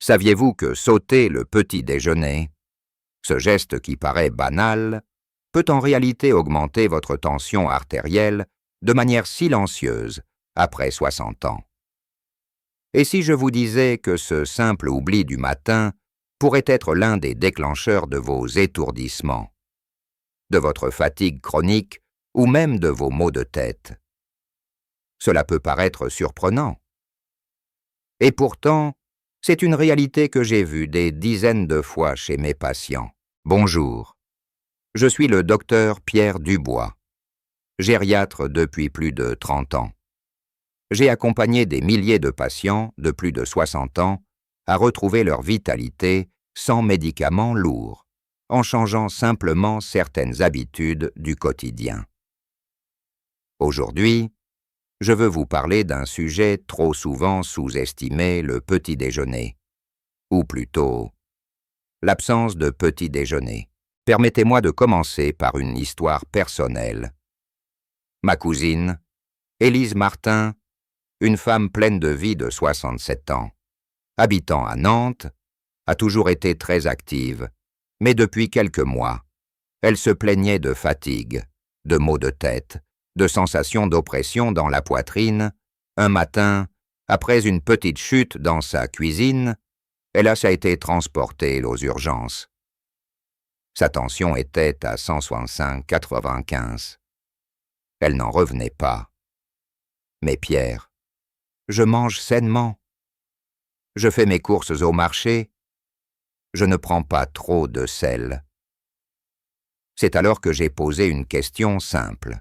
Saviez-vous que sauter le petit déjeuner, ce geste qui paraît banal, peut en réalité augmenter votre tension artérielle de manière silencieuse après 60 ans? Et si je vous disais que ce simple oubli du matin pourrait être l'un des déclencheurs de vos étourdissements, de votre fatigue chronique ou même de vos maux de tête? Cela peut paraître surprenant. Et pourtant, c'est une réalité que j'ai vue des dizaines de fois chez mes patients. Bonjour, je suis le docteur Pierre Dubois, gériatre depuis plus de 30 ans. J'ai accompagné des milliers de patients de plus de 60 ans à retrouver leur vitalité sans médicaments lourds, en changeant simplement certaines habitudes du quotidien. Aujourd'hui, je veux vous parler d'un sujet trop souvent sous-estimé, le petit déjeuner, ou plutôt l'absence de petit déjeuner. Permettez-moi de commencer par une histoire personnelle. Ma cousine, Élise Martin, une femme pleine de vie de 67 ans, habitant à Nantes, a toujours été très active, mais depuis quelques mois, elle se plaignait de fatigue, de maux de tête, de sensations d'oppression dans la poitrine. Un matin, après une petite chute dans sa cuisine, elle a été transportée aux urgences. Sa tension était à 165/95. Elle n'en revenait pas. Mais Pierre, je mange sainement. Je fais mes courses au marché. Je ne prends pas trop de sel. C'est alors que j'ai posé une question simple.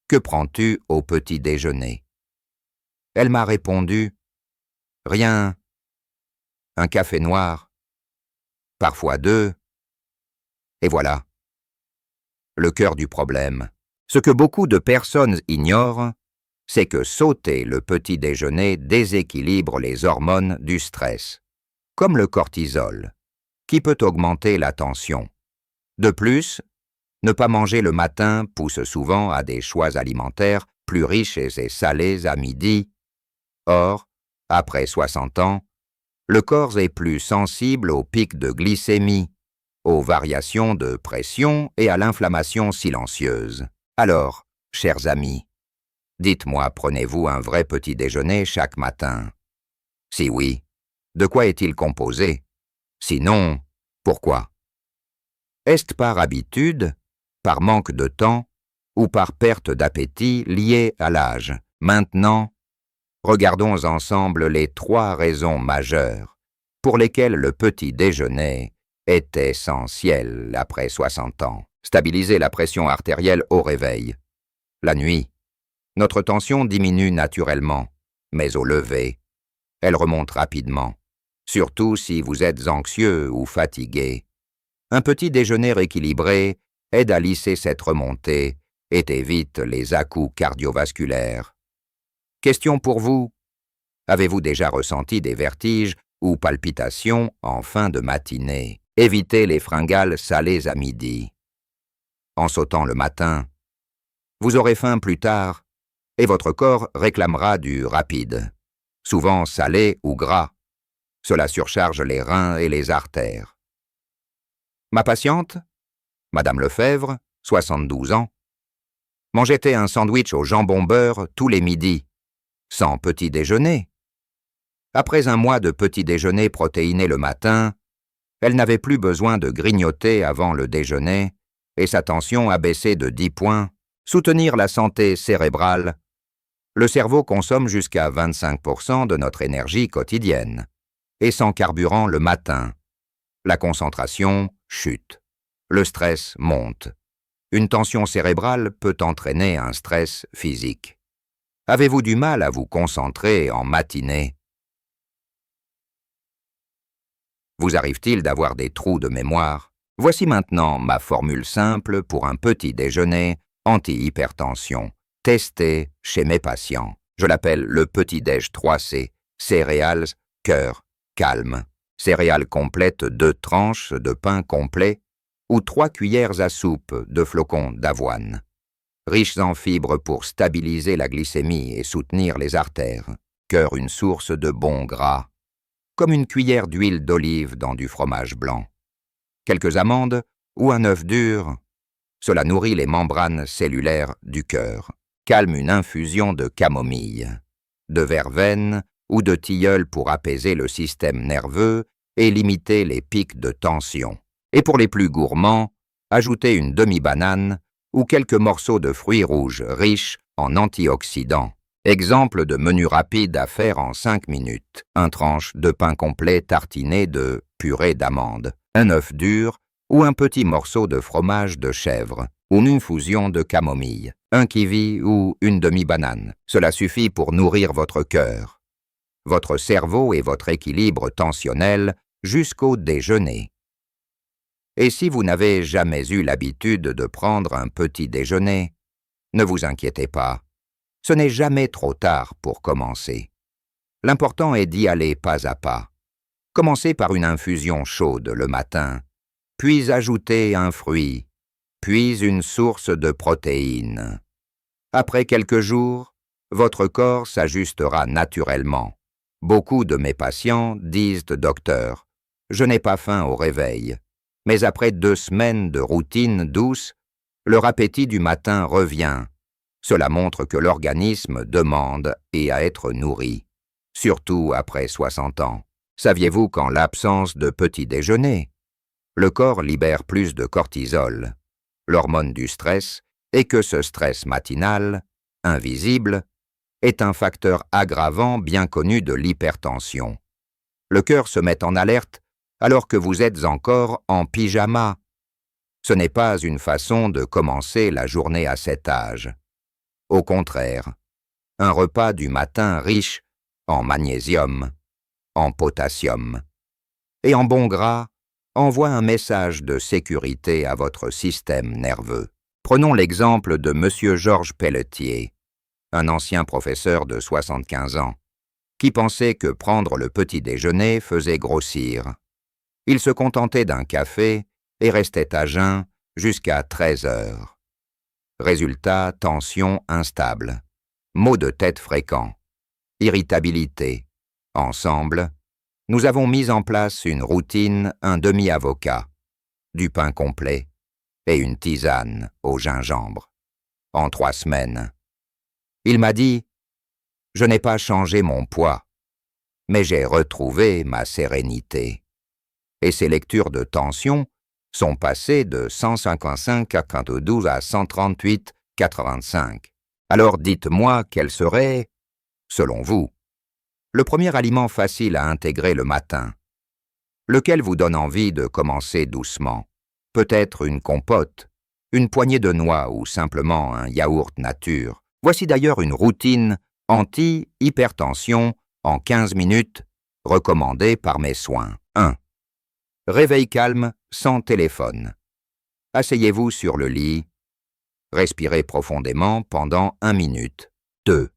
Que prends-tu au petit déjeuner? Elle m'a répondu, rien, un café noir, parfois 2, et voilà. Le cœur du problème. Ce que beaucoup de personnes ignorent, c'est que sauter le petit déjeuner déséquilibre les hormones du stress, comme le cortisol, qui peut augmenter la tension. De plus, ne pas manger le matin pousse souvent à des choix alimentaires plus riches et salés à midi. Or, après 60 ans, le corps est plus sensible aux pics de glycémie, aux variations de pression et à l'inflammation silencieuse. Alors, chers amis, dites-moi, prenez-vous un vrai petit déjeuner chaque matin? Si oui, de quoi est-il composé? Sinon, pourquoi? Est-ce par habitude, par manque de temps ou par perte d'appétit liée à l'âge? Maintenant, regardons ensemble les 3 raisons majeures pour lesquelles le petit déjeuner est essentiel après 60 ans. Stabiliser la pression artérielle au réveil. La nuit, notre tension diminue naturellement, mais au lever, elle remonte rapidement, surtout si vous êtes anxieux ou fatigué. Un petit déjeuner équilibré aide à lisser cette remontée et évite les à-coups cardiovasculaires. Question pour vous. Avez-vous déjà ressenti des vertiges ou palpitations en fin de matinée? Évitez les fringales salées à midi. En sautant le matin, vous aurez faim plus tard et votre corps réclamera du rapide, souvent salé ou gras. Cela surcharge les reins et les artères. Ma patiente, Madame Lefebvre, 72 ans, mangeait un sandwich au jambon-beurre tous les midis, sans petit déjeuner. Après un mois de petit déjeuner protéiné le matin, elle n'avait plus besoin de grignoter avant le déjeuner et sa tension a baissé de 10 points. Soutenir la santé cérébrale. Le cerveau consomme jusqu'à 25% de notre énergie quotidienne. Et sans carburant le matin, la concentration chute. Le stress monte. Une tension cérébrale peut entraîner un stress physique. Avez-vous du mal à vous concentrer en matinée? Vous arrive-t-il d'avoir des trous de mémoire? Voici maintenant ma formule simple pour un petit déjeuner anti-hypertension, testé chez mes patients. Je l'appelle le petit-déj 3C, céréales, cœur, calme. Céréales complètes 2 tranches de pain complet ou 3 cuillères à soupe de flocons d'avoine. Riches en fibres pour stabiliser la glycémie et soutenir les artères. Cœur, une source de bons gras. comme une cuillère d'huile d'olive dans du fromage blanc. Quelques amandes ou un œuf dur, cela nourrit les membranes cellulaires du cœur. Calme une infusion de camomille, de verveine ou de tilleul pour apaiser le système nerveux et limiter les pics de tension. Et pour les plus gourmands, ajoutez une demi-banane ou quelques morceaux de fruits rouges riches en antioxydants. Exemple de menu rapide à faire en 5 minutes. Un tranche de pain complet tartiné de purée d'amande, un œuf dur ou un petit morceau de fromage de chèvre, ou une infusion de camomille, un kiwi ou une demi-banane. Cela suffit pour nourrir votre cœur, votre cerveau et votre équilibre tensionnel jusqu'au déjeuner. Et si vous n'avez jamais eu l'habitude de prendre un petit déjeuner, ne vous inquiétez pas, ce n'est jamais trop tard pour commencer. L'important est d'y aller pas à pas. Commencez par une infusion chaude le matin, puis ajoutez un fruit, puis une source de protéines. Après quelques jours, votre corps s'ajustera naturellement. Beaucoup de mes patients disent « Docteur, je n'ai pas faim au réveil ». Mais après 2 semaines de routine douce, leur appétit du matin revient. Cela montre que l'organisme demande et à être nourri, surtout après 60 ans. Saviez-vous qu'en l'absence de petit déjeuner, le corps libère plus de cortisol, l'hormone du stress, et que ce stress matinal, invisible, est un facteur aggravant bien connu de l'hypertension. Le cœur se met en alerte alors que vous êtes encore en pyjama. Ce n'est pas une façon de commencer la journée à cet âge. Au contraire, un repas du matin riche en magnésium, en potassium et en bons gras envoie un message de sécurité à votre système nerveux. Prenons l'exemple de M. Georges Pelletier, un ancien professeur de 75 ans, qui pensait que prendre le petit déjeuner faisait grossir. Il se contentait d'un café et restait à jeun jusqu'à 13 heures. Résultat, tension instable, maux de tête fréquents, irritabilité. Ensemble, nous avons mis en place une routine, un demi-avocat, du pain complet et une tisane au gingembre. En 3 semaines. Il m'a dit « Je n'ai pas changé mon poids, mais j'ai retrouvé ma sérénité. » Et ses lectures de tension sont passées de 155/92 à 138/85. Alors dites-moi quel serait, selon vous, le premier aliment facile à intégrer le matin, lequel vous donne envie de commencer doucement. Peut-être une compote, une poignée de noix ou simplement un yaourt nature. Voici d'ailleurs une routine anti-hypertension en 15 minutes recommandée par mes soins. 1. Réveil calme sans téléphone. Asseyez-vous sur le lit. Respirez profondément pendant 1 minute. 2.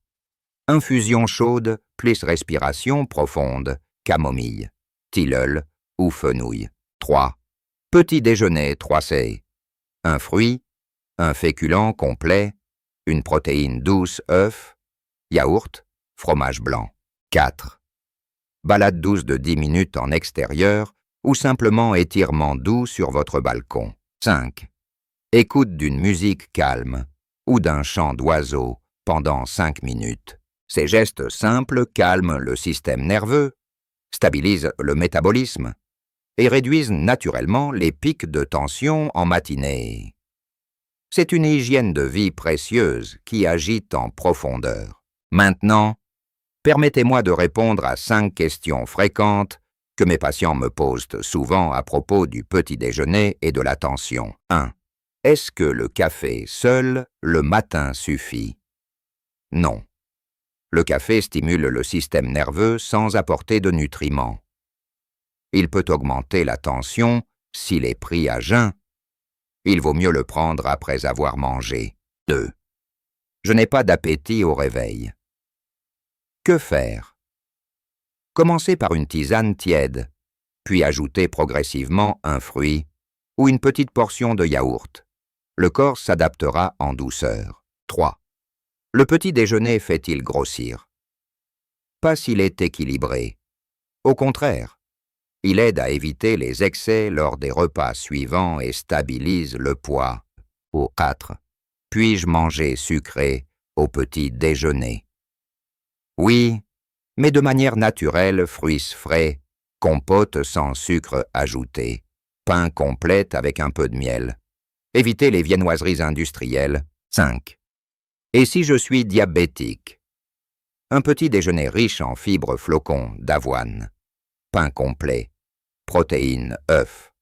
Infusion chaude plus respiration profonde, camomille, tilleul ou fenouil. 3. Petit déjeuner 3C. Un fruit, un féculent complet, une protéine douce, œuf, yaourt, fromage blanc. 4. Balade douce de 10 minutes en extérieur ou simplement étirement doux sur votre balcon. 5. Écoute d'une musique calme ou d'un chant d'oiseau pendant 5 minutes. Ces gestes simples calment le système nerveux, stabilisent le métabolisme et réduisent naturellement les pics de tension en matinée. C'est une hygiène de vie précieuse qui agite en profondeur. Maintenant, permettez-moi de répondre à 5 questions fréquentes que mes patients me posent souvent à propos du petit déjeuner et de la tension. 1. Est-ce que le café seul le matin suffit? Non. Le café stimule le système nerveux sans apporter de nutriments. Il peut augmenter la tension s'il est pris à jeun. Il vaut mieux le prendre après avoir mangé. 2. Je n'ai pas d'appétit au réveil. Que faire? Commencez par une tisane tiède, puis ajoutez progressivement un fruit ou une petite portion de yaourt. Le corps s'adaptera en douceur. 3. Le petit déjeuner fait-il grossir? Pas s'il est équilibré. Au contraire, il aide à éviter les excès lors des repas suivants et stabilise le poids. Au 4. Puis-je manger sucré au petit déjeuner? Oui, mais de manière naturelle, fruits frais, compote sans sucre ajouté, pain complet avec un peu de miel. Évitez les viennoiseries industrielles. 5. Et si je suis diabétique? Un petit déjeuner riche en fibres flocons d'avoine, pain complet, protéines, œufs,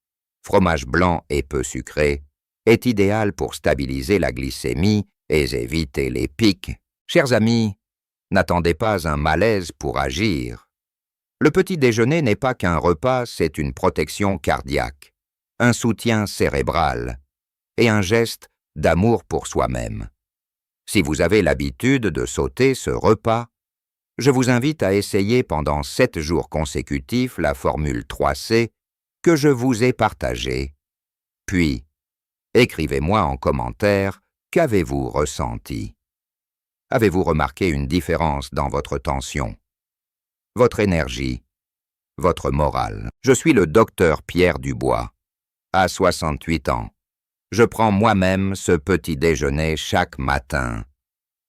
fromage blanc et peu sucré est idéal pour stabiliser la glycémie et éviter les pics. Chers amis, n'attendez pas un malaise pour agir. Le petit déjeuner n'est pas qu'un repas, c'est une protection cardiaque, un soutien cérébral et un geste d'amour pour soi-même. Si vous avez l'habitude de sauter ce repas, je vous invite à essayer pendant 7 jours consécutifs la formule 3C que je vous ai partagée. Puis, écrivez-moi en commentaire qu'avez-vous ressenti. Avez-vous remarqué une différence dans votre tension, votre énergie, votre morale? Je suis le docteur Pierre Dubois. À 68 ans, je prends moi-même ce petit déjeuner chaque matin.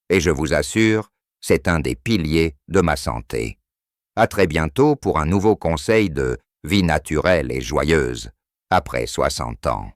Et je vous assure, c'est un des piliers de ma santé. À très bientôt pour un nouveau conseil de vie naturelle et joyeuse après 60 ans.